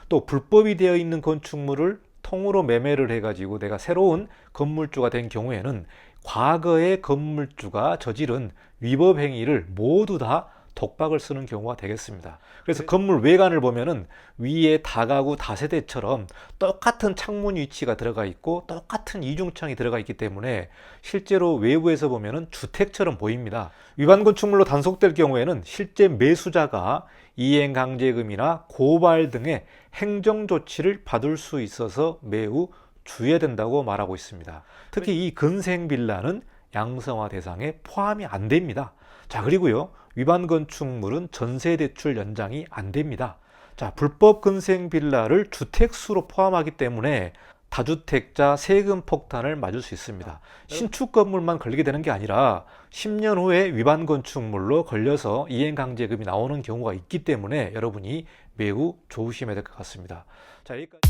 또 불법이 되어 있는 건축물을 통으로 매매를 해가지고 내가 새로운 건물주가 된 경우에는 과거의 건물주가 저지른 위법 행위를 모두 다 독박을 쓰는 경우가 되겠습니다. 그래서 건물 외관을 보면은 위에 다가구 다세대처럼 똑같은 창문 위치가 들어가 있고 똑같은 이중창이 들어가 있기 때문에 실제로 외부에서 보면은 주택처럼 보입니다. 위반 건축물로 단속될 경우에는 실제 매수자가 이행강제금이나 고발 등의 행정조치를 받을 수 있어서 매우 주의된다고 말하고 있습니다. 특히 이 근생빌라는 양성화 대상에 포함이 안 됩니다. 자, 그리고요, 위반 건축물은 전세대출 연장이 안 됩니다. 자, 불법 근생 빌라를 주택수로 포함하기 때문에 다주택자 세금 폭탄을 맞을 수 있습니다. 신축 건물만 걸리게 되는 게 아니라 10년 후에 위반 건축물로 걸려서 이행강제금이 나오는 경우가 있기 때문에 여러분이 매우 조심해야 될 것 같습니다. 자, 여기까지.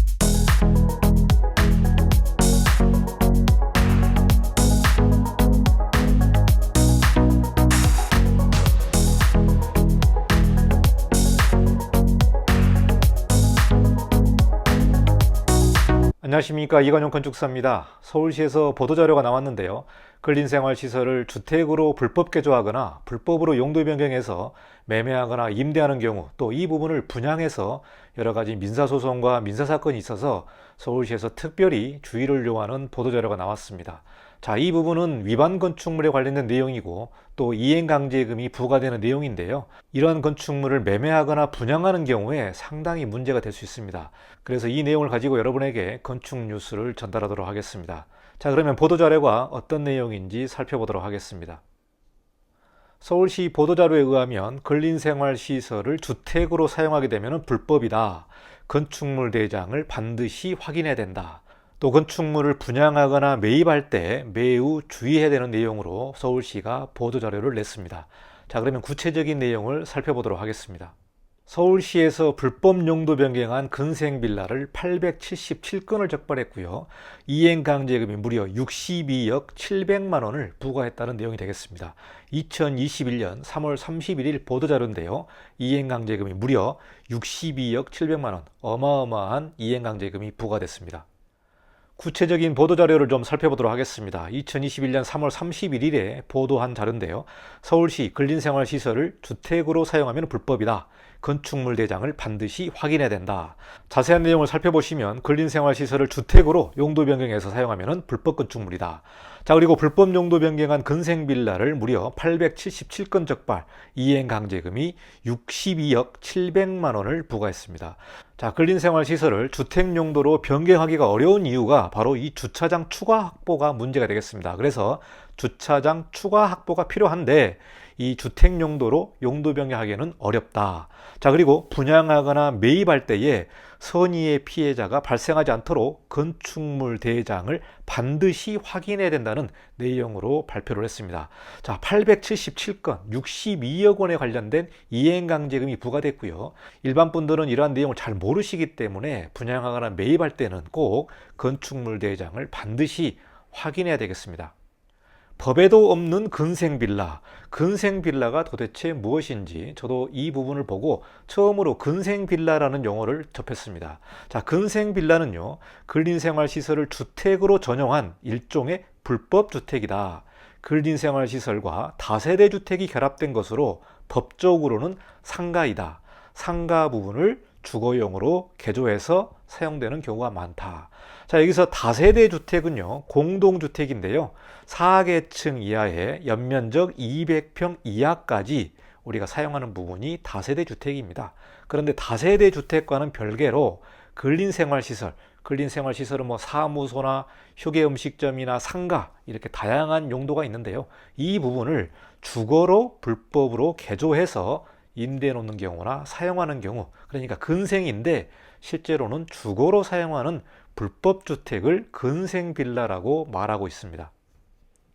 안녕하십니까, 이관용 건축사입니다. 서울시에서 보도자료가 나왔는데요, 근린생활시설을 주택으로 불법 개조하거나 불법으로 용도 변경해서 매매하거나 임대하는 경우, 또 이 부분을 분양해서 여러 가지 민사소송과 민사사건이 있어서 서울시에서 특별히 주의를 요하는 보도자료가 나왔습니다. 자, 이 부분은 위반 건축물에 관련된 내용이고 또 이행강제금이 부과되는 내용인데요, 이러한 건축물을 매매하거나 분양하는 경우에 상당히 문제가 될 수 있습니다. 그래서 이 내용을 가지고 여러분에게 건축 뉴스를 전달하도록 하겠습니다. 자, 그러면 보도자료가 어떤 내용인지 살펴보도록 하겠습니다. 서울시 보도자료에 의하면 근린생활시설을 주택으로 사용하게 되면 불법이다. 건축물 대장을 반드시 확인해야 된다. 또 건축물을 분양하거나 매입할 때 매우 주의해야 되는 내용으로 서울시가 보도자료를 냈습니다. 자, 그러면 구체적인 내용을 살펴보도록 하겠습니다. 서울시에서 불법 용도 변경한 근생빌라를 877건을 적발했고요. 이행강제금이 무려 62억 700만 원을 부과했다는 내용이 되겠습니다. 2021년 3월 31일 보도자료인데요, 이행강제금이 무려 62억 700만 원, 어마어마한 이행강제금이 부과됐습니다. 구체적인 보도자료를 좀 살펴보도록 하겠습니다. 2021년 3월 31일에 보도한 자료인데요, 서울시 근린생활시설을 주택으로 사용하면 불법이다. 건축물 대장을 반드시 확인해야 된다. 자세한 내용을 살펴보시면 근린생활시설을 주택으로 용도 변경해서 사용하면 불법 건축물이다. 자, 그리고 불법 용도 변경한 근생빌라를 무려 877건 적발, 이행강제금이 62억 700만 원을 부과했습니다. 자, 근린생활시설을 주택용도로 변경하기가 어려운 이유가 바로 이 주차장 추가 확보가 문제가 되겠습니다. 그래서 주차장 추가 확보가 필요한데 이 주택용도로 용도 변경하기에는 어렵다. 자, 그리고 분양하거나 매입할 때에 선의의 피해자가 발생하지 않도록 건축물 대장을 반드시 확인해야 된다는 내용으로 발표를 했습니다. 자, 877건 62억 원에 관련된 이행강제금이 부과됐고요. 일반 분들은 이러한 내용을 잘 모르시기 때문에 분양하거나 매입할 때는 꼭 건축물 대장을 반드시 확인해야 되겠습니다. 법에도 없는 근생빌라, 근생빌라가 도대체 무엇인지 저도 이 부분을 보고 처음으로 근생빌라라는 용어를 접했습니다. 자, 근생빌라는요, 근린생활시설을 주택으로 전용한 일종의 불법주택이다. 근린생활시설과 다세대 주택이 결합된 것으로 법적으로는 상가이다. 상가 부분을 주거용으로 개조해서 사용되는 경우가 많다. 자, 여기서 다세대 주택은요, 공동주택인데요, 4계층 이하의 연면적 200평 이하까지 우리가 사용하는 부분이 다세대 주택입니다. 그런데 다세대 주택과는 별개로 근린생활시설, 근린생활시설은 뭐 사무소나 휴게음식점이나 상가, 이렇게 다양한 용도가 있는데요, 이 부분을 주거로 불법으로 개조해서 임대해 놓는 경우나 사용하는 경우, 그러니까 근생인데 실제로는 주거로 사용하는 불법주택을 근생빌라라고 말하고 있습니다.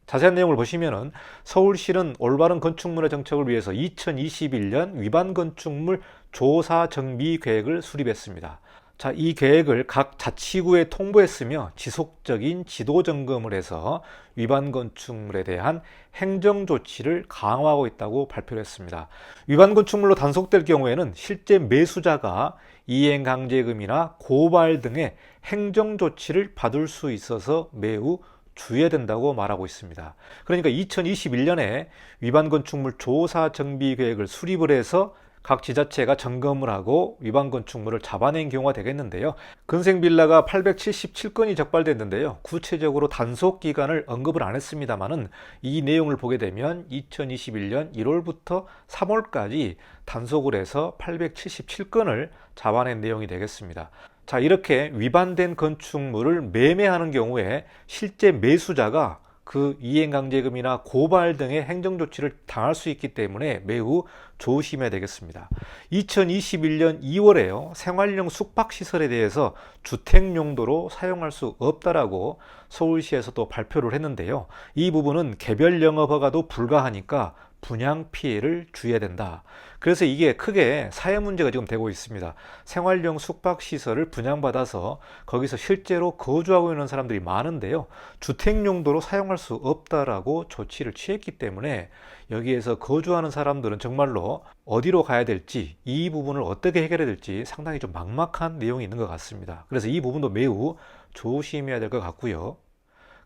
자세한 내용을 보시면은 서울시는 올바른 건축물의 정책을 위해서 2021년 위반 건축물 조사 정비 계획을 수립했습니다. 자, 이 계획을 각 자치구에 통보했으며 지속적인 지도 점검을 해서 위반 건축물에 대한 행정 조치를 강화하고 있다고 발표를 했습니다. 위반 건축물로 단속될 경우에는 실제 매수자가 이행강제금이나 고발 등의 행정 조치를 받을 수 있어서 매우 주의해야 된다고 말하고 있습니다. 그러니까 2021년에 위반 건축물 조사 정비 계획을 수립을 해서 각 지자체가 점검을 하고 위반 건축물을 잡아낸 경우가 되겠는데요. 근생 빌라가 877건이 적발됐는데요. 구체적으로 단속 기간을 언급을 안 했습니다만은 이 내용을 보게 되면 2021년 1월부터 3월까지 단속을 해서 877건을 잡아낸 내용이 되겠습니다. 자, 이렇게 위반된 건축물을 매매하는 경우에 실제 매수자가 그 이행강제금이나 고발 등의 행정조치를 당할 수 있기 때문에 매우 조심해야 되겠습니다. 2021년 2월에요. 생활용 숙박시설에 대해서 주택용도로 사용할 수 없다라고 서울시에서 또 발표를 했는데요. 이 부분은 개별 영업 허가도 불가하니까 분양 피해를 주의해야 된다. 그래서 이게 크게 사회 문제가 지금 되고 있습니다. 생활용 숙박시설을 분양받아서 거기서 실제로 거주하고 있는 사람들이 많은데요. 주택용도로 사용할 수 없다라고 조치를 취했기 때문에 여기에서 거주하는 사람들은 정말로 어디로 가야 될지, 이 부분을 어떻게 해결해야 될지 상당히 좀 막막한 내용이 있는 것 같습니다. 그래서 이 부분도 매우 조심해야 될 것 같고요.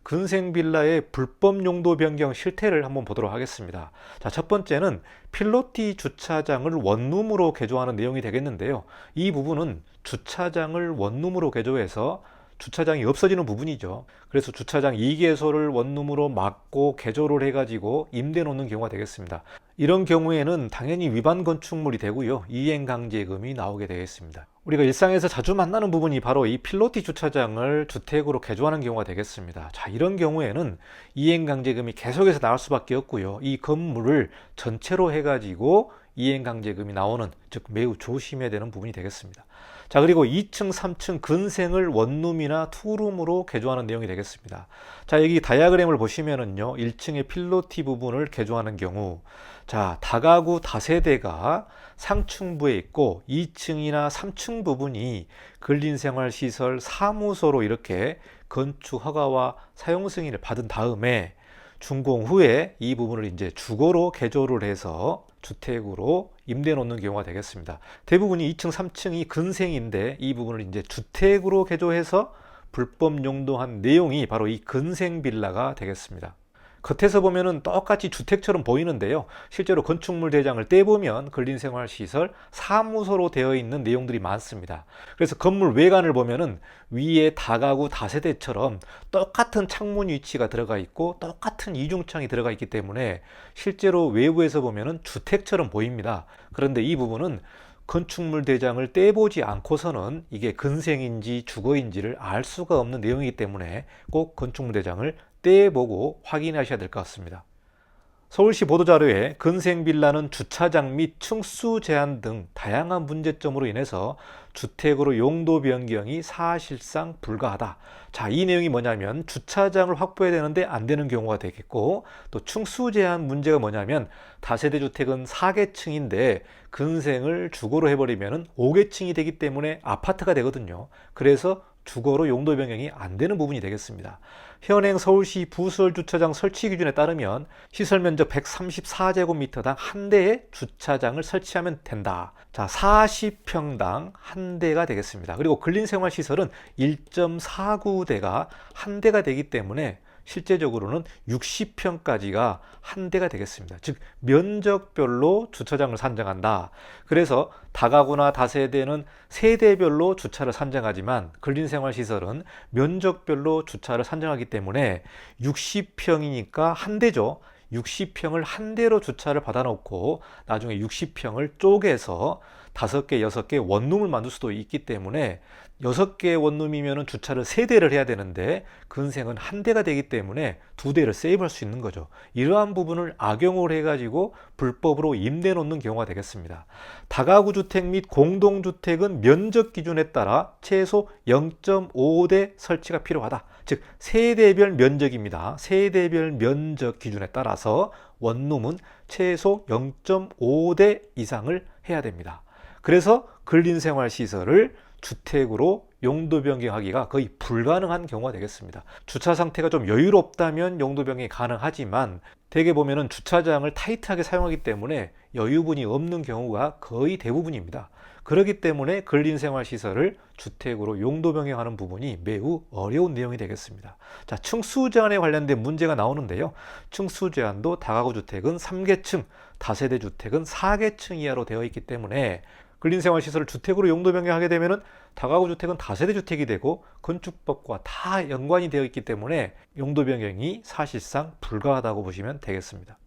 근생 빌라의 불법 용도 변경 실태를 한번 보도록 하겠습니다. 자, 첫 번째는 필로티 주차장을 원룸으로 개조하는 내용이 되겠는데요. 이 부분은 주차장을 원룸으로 개조해서 주차장이 없어지는 부분이죠. 그래서 주차장 2개소를 원룸으로 막고 개조를 해가지고 임대 놓는 경우가 되겠습니다. 이런 경우에는 당연히 위반 건축물이 되고요. 이행강제금이 나오게 되겠습니다. 우리가 일상에서 자주 만나는 부분이 바로 이 필로티 주차장을 주택으로 개조하는 경우가 되겠습니다. 자, 이런 경우에는 이행강제금이 계속해서 나올 수밖에 없고요. 이 건물을 전체로 해가지고 이행강제금이 나오는, 즉 매우 조심해야 되는 부분이 되겠습니다. 자, 그리고 2층, 3층 근생을 원룸이나 투룸으로 개조하는 내용이 되겠습니다. 자, 여기 다이아그램을 보시면은요, 1층의 필로티 부분을 개조하는 경우, 자, 다가구 다세대가 상층부에 있고 2층이나 3층 부분이 근린생활시설 사무소로 이렇게 건축 허가와 사용 승인을 받은 다음에 준공 후에 이 부분을 이제 주거로 개조를 해서 주택으로 임대 놓는 경우가 되겠습니다. 대부분이 2층, 3층이 근생인데 이 부분을 이제 주택으로 개조해서 불법 용도한 내용이 바로 이 근생 빌라가 되겠습니다. 겉에서 보면은 똑같이 주택처럼 보이는데요. 실제로 건축물 대장을 떼보면 근린생활시설 사무소로 되어 있는 내용들이 많습니다. 그래서 건물 외관을 보면은 위에 다가구 다세대처럼 똑같은 창문 위치가 들어가 있고 똑같은 이중창이 들어가 있기 때문에 실제로 외부에서 보면은 주택처럼 보입니다. 그런데 이 부분은 건축물 대장을 떼보지 않고서는 이게 근생인지 주거인지를 알 수가 없는 내용이기 때문에 꼭 건축물 대장을 떼보고 확인하셔야 될 것 같습니다. 서울시 보도자료에 근생 빌라는 주차장 및 층수 제한 등 다양한 문제점으로 인해서 주택으로 용도 변경이 사실상 불가하다. 자, 이 내용이 뭐냐면 주차장을 확보해야 되는데 안 되는 경우가 되겠고, 또 층수 제한 문제가 뭐냐면 다세대 주택은 4계층인데 근생을 주거로 해버리면 5계층이 되기 때문에 아파트가 되거든요. 그래서 주거로 용도 변경이 안 되는 부분이 되겠습니다. 현행 서울시 부설 주차장 설치 기준에 따르면 시설 면적 134제곱미터당 한 대의 주차장을 설치하면 된다. 자, 40평당 한 대가 되겠습니다. 그리고 근린생활시설은 1.49대가 한 대가 되기 때문에 실제적으로는 60평까지가 한 대가 되겠습니다. 즉 면적별로 주차장을 산정한다. 그래서 다가구나 다세대는 세대별로 주차를 산정하지만 근린생활시설은 면적별로 주차를 산정하기 때문에 60평이니까 한 대죠. 60평을 한 대로 주차를 받아놓고 나중에 60평을 쪼개서 5개, 6개 원룸을 만들 수도 있기 때문에 6개 원룸이면 주차를 3대를 해야 되는데 근생은 한 대가 되기 때문에 2대를 세이브할 수 있는 거죠. 이러한 부분을 악용을 해가지고 불법으로 임대 놓는 경우가 되겠습니다. 다가구 주택 및 공동주택은 면적 기준에 따라 최소 0.5대 설치가 필요하다. 즉 세대별 면적입니다. 세대별 면적 기준에 따라서 원룸은 최소 0.5대 이상을 해야 됩니다. 그래서 근린생활시설을 주택으로 용도 변경하기가 거의 불가능한 경우가 되겠습니다. 주차 상태가 좀 여유롭다면 용도 변경이 가능하지만 대개 보면은 주차장을 타이트하게 사용하기 때문에 여유분이 없는 경우가 거의 대부분입니다. 그렇기 때문에 근린생활시설을 주택으로 용도 변경하는 부분이 매우 어려운 내용이 되겠습니다. 자, 층수 제한에 관련된 문제가 나오는데요. 층수 제한도 다가구 주택은 3계층, 다세대 주택은 4계층 이하로 되어 있기 때문에 근린생활시설을 주택으로 용도 변경하게 되면은 다가구 주택은 다세대 주택이 되고 건축법과 다 연관이 되어 있기 때문에 용도 변경이 사실상 불가하다고 보시면 되겠습니다.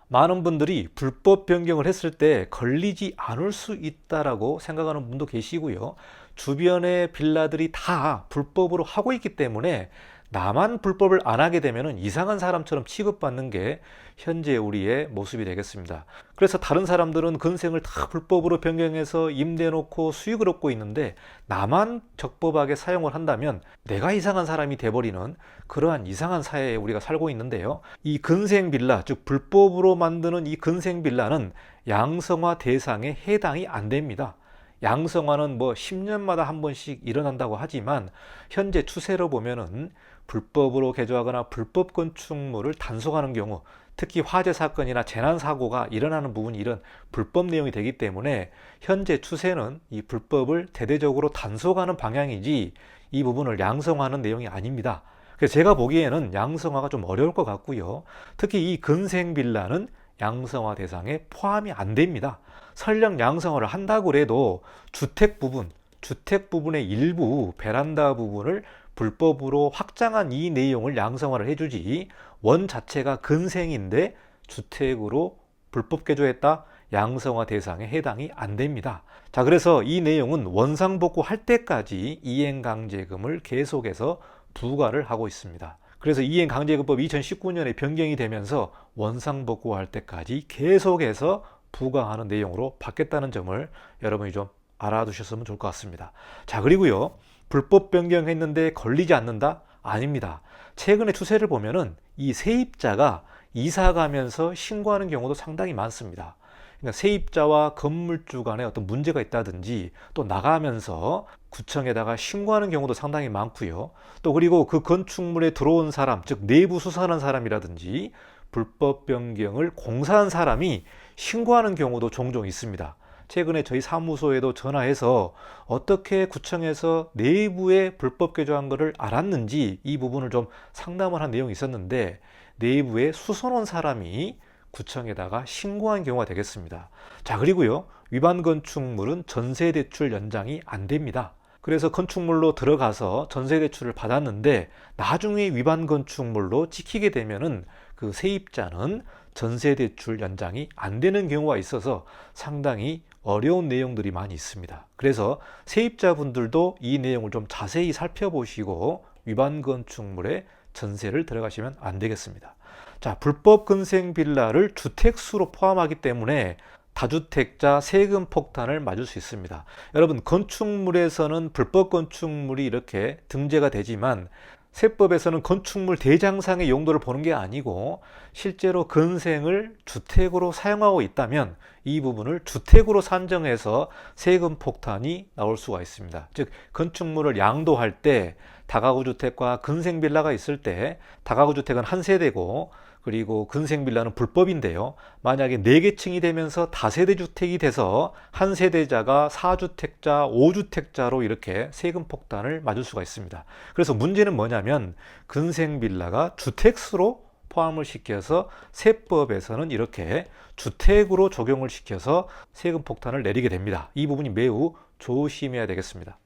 많은 분들이 불법 변경을 했을 때 걸리지 않을 수 있다라고 생각하는 분도 계시고요. 주변의 빌라들이 다 불법으로 하고 있기 때문에 나만 불법을 안 하게 되면 이상한 사람처럼 취급받는 게 현재 우리의 모습이 되겠습니다. 그래서 다른 사람들은 근생을 다 불법으로 변경해서 임대해놓고 수익을 얻고 있는데 나만 적법하게 사용을 한다면 내가 이상한 사람이 돼버리는 그러한 이상한 사회에 우리가 살고 있는데요. 이 근생 빌라, 즉 불법으로 만드는 이 근생 빌라는 양성화 대상에 해당이 안 됩니다. 양성화는 뭐 10년마다 한 번씩 일어난다고 하지만 현재 추세로 보면은 불법으로 개조하거나 불법 건축물을 단속하는 경우, 특히 화재 사건이나 재난 사고가 일어나는 부분이 이런 불법 내용이 되기 때문에 현재 추세는 이 불법을 대대적으로 단속하는 방향이지 이 부분을 양성화하는 내용이 아닙니다. 그래서 제가 보기에는 양성화가 좀 어려울 것 같고요. 특히 이 근생 빌라는 양성화 대상에 포함이 안 됩니다. 설령 양성화를 한다고 해도 주택 부분의 일부 베란다 부분을 불법으로 확장한 이 내용을 양성화를 해주지 원 자체가 근생인데 주택으로 불법 개조했다? 양성화 대상에 해당이 안 됩니다. 자, 그래서 이 내용은 원상복구 할 때까지 이행강제금을 계속해서 부과를 하고 있습니다. 그래서 이행강제금법 2019년에 변경이 되면서 원상복구할 때까지 계속해서 부과하는 내용으로 바뀌었다는 점을 여러분이 좀 알아두셨으면 좋을 것 같습니다. 자, 그리고요, 불법 변경했는데 걸리지 않는다? 아닙니다. 최근에 추세를 보면은 이 세입자가 이사 가면서 신고하는 경우도 상당히 많습니다. 그러니까 세입자와 건물주 간에 어떤 문제가 있다든지 또 나가면서 구청에다가 신고하는 경우도 상당히 많고요. 또 그리고 그 건축물에 들어온 사람, 즉 내부 수선한 사람이라든지 불법 변경을 공사한 사람이 신고하는 경우도 종종 있습니다. 최근에 저희 사무소에도 전화해서 어떻게 구청에서 내부에 불법 개조한 것을 알았는지 이 부분을 좀 상담을 한 내용이 있었는데 내부에 수선원 사람이 구청에다가 신고한 경우가 되겠습니다. 자, 그리고요, 위반 건축물은 전세 대출 연장이 안 됩니다. 그래서 건축물로 들어가서 전세 대출을 받았는데 나중에 위반 건축물로 찍히게 되면은 그 세입자는 전세 대출 연장이 안 되는 경우가 있어서 상당히 어려운 내용들이 많이 있습니다. 그래서 세입자분들도 이 내용을 좀 자세히 살펴보시고 위반 건축물에 전세를 들어가시면 안 되겠습니다. 자, 불법 근생 빌라를 주택수로 포함하기 때문에 다주택자 세금 폭탄을 맞을 수 있습니다. 여러분, 건축물에서는 불법 건축물이 이렇게 등재가 되지만 세법에서는 건축물 대장상의 용도를 보는 게 아니고 실제로 근생을 주택으로 사용하고 있다면 이 부분을 주택으로 산정해서 세금 폭탄이 나올 수가 있습니다. 즉, 건축물을 양도할 때 다가구 주택과 근생 빌라가 있을 때 다가구 주택은 한 세대고 그리고 근생 빌라는 불법인데요. 만약에 4계층이 되면서 다세대 주택이 돼서 한 세대자가 4주택자, 5주택자로 이렇게 세금 폭탄을 맞을 수가 있습니다. 그래서 문제는 뭐냐면 근생 빌라가 주택수로 포함을 시켜서 세법에서는 이렇게 주택으로 적용을 시켜서 세금 폭탄을 내리게 됩니다. 이 부분이 매우 조심해야 되겠습니다.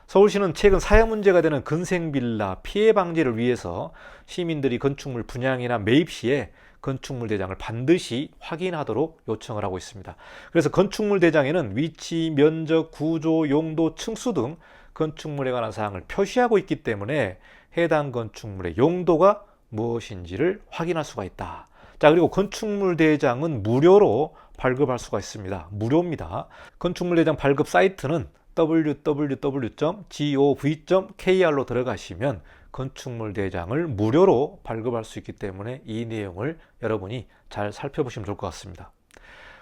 서울시는 최근 사회 문제가 되는 근생빌라 피해 방지를 위해서 시민들이 건축물 분양이나 매입 시에 건축물 대장을 반드시 확인하도록 요청을 하고 있습니다. 그래서 건축물 대장에는 위치, 면적, 구조, 용도, 층수 등 건축물에 관한 사항을 표시하고 있기 때문에 해당 건축물의 용도가 무엇인지를 확인할 수가 있다. 자, 그리고 건축물 대장은 무료로 발급할 수가 있습니다. 무료입니다. 건축물 대장 발급 사이트는 www.gov.kr로 들어가시면 건축물 대장을 무료로 발급할 수 있기 때문에 이 내용을 여러분이 잘 살펴보시면 좋을 것 같습니다.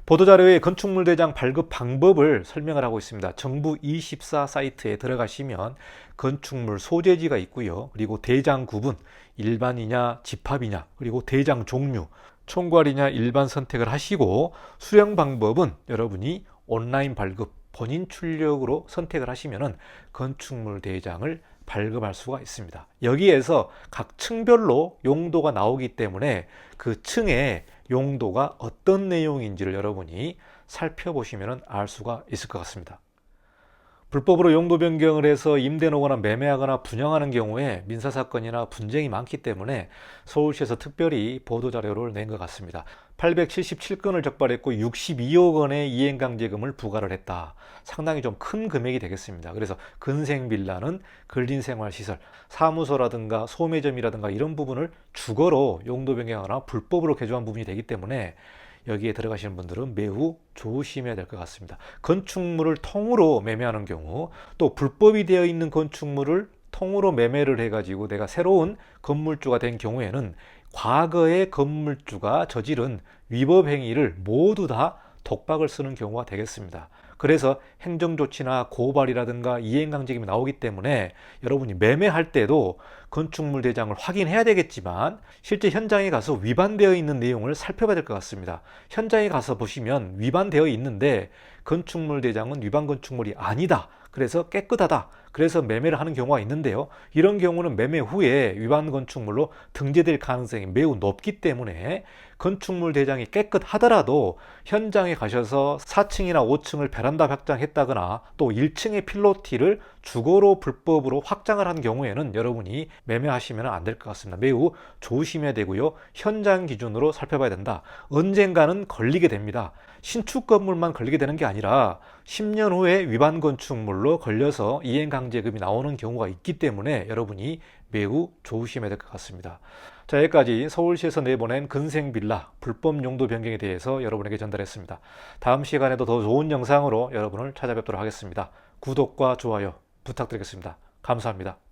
보도자료에 건축물 대장 발급 방법을 설명을 하고 있습니다. 정부24 사이트에 들어가시면 건축물 소재지가 있고요. 그리고 대장 구분, 일반이냐 집합이냐, 그리고 대장 종류, 총괄이냐 일반 선택을 하시고 수령 방법은 여러분이 온라인 발급, 본인 출력으로 선택을 하시면 건축물 대장을 발급할 수가 있습니다. 여기에서 각 층별로 용도가 나오기 때문에 그 층의 용도가 어떤 내용인지를 여러분이 살펴보시면 알 수가 있을 것 같습니다. 불법으로 용도 변경을 해서 임대하거나 매매하거나 분양하는 경우에 민사사건이나 분쟁이 많기 때문에 서울시에서 특별히 보도자료를 낸 것 같습니다. 877건을 적발했고 62억 원의 이행강제금을 부과를 했다. 상당히 좀 큰 금액이 되겠습니다. 그래서 근생빌라는 근린생활시설, 사무소라든가 소매점이라든가 이런 부분을 주거로 용도 변경하거나 불법으로 개조한 부분이 되기 때문에 여기에 들어가시는 분들은 매우 조심해야 될 것 같습니다. 건축물을 통으로 매매하는 경우, 또 불법이 되어 있는 건축물을 통으로 매매를 해가지고 내가 새로운 건물주가 된 경우에는 과거의 건물주가 저지른 위법 행위를 모두 다 독박을 쓰는 경우가 되겠습니다. 그래서 행정조치나 고발이라든가 이행강제금이 나오기 때문에 여러분이 매매할 때도 건축물 대장을 확인해야 되겠지만 실제 현장에 가서 위반되어 있는 내용을 살펴봐야 될 것 같습니다. 현장에 가서 보시면 위반되어 있는데 건축물 대장은 위반 건축물이 아니다. 그래서 깨끗하다. 그래서 매매를 하는 경우가 있는데요. 이런 경우는 매매 후에 위반 건축물로 등재될 가능성이 매우 높기 때문에 건축물 대장이 깨끗하더라도 현장에 가셔서 4층이나 5층을 베란다 확장했다거나 또 1층의 필로티를 주거로 불법으로 확장을 한 경우에는 여러분이 매매하시면 안 될 것 같습니다. 매우 조심해야 되고요. 현장 기준으로 살펴봐야 된다. 언젠가는 걸리게 됩니다. 신축 건물만 걸리게 되는 게 아니라 10년 후에 위반 건축물로 걸려서 이행강제금이 나오는 경우가 있기 때문에 여러분이 매우 조심해야 될 것 같습니다. 자, 여기까지 서울시에서 내보낸 근생빌라 불법 용도 변경에 대해서 여러분에게 전달했습니다. 다음 시간에도 더 좋은 영상으로 여러분을 찾아뵙도록 하겠습니다. 구독과 좋아요 부탁드리겠습니다. 감사합니다.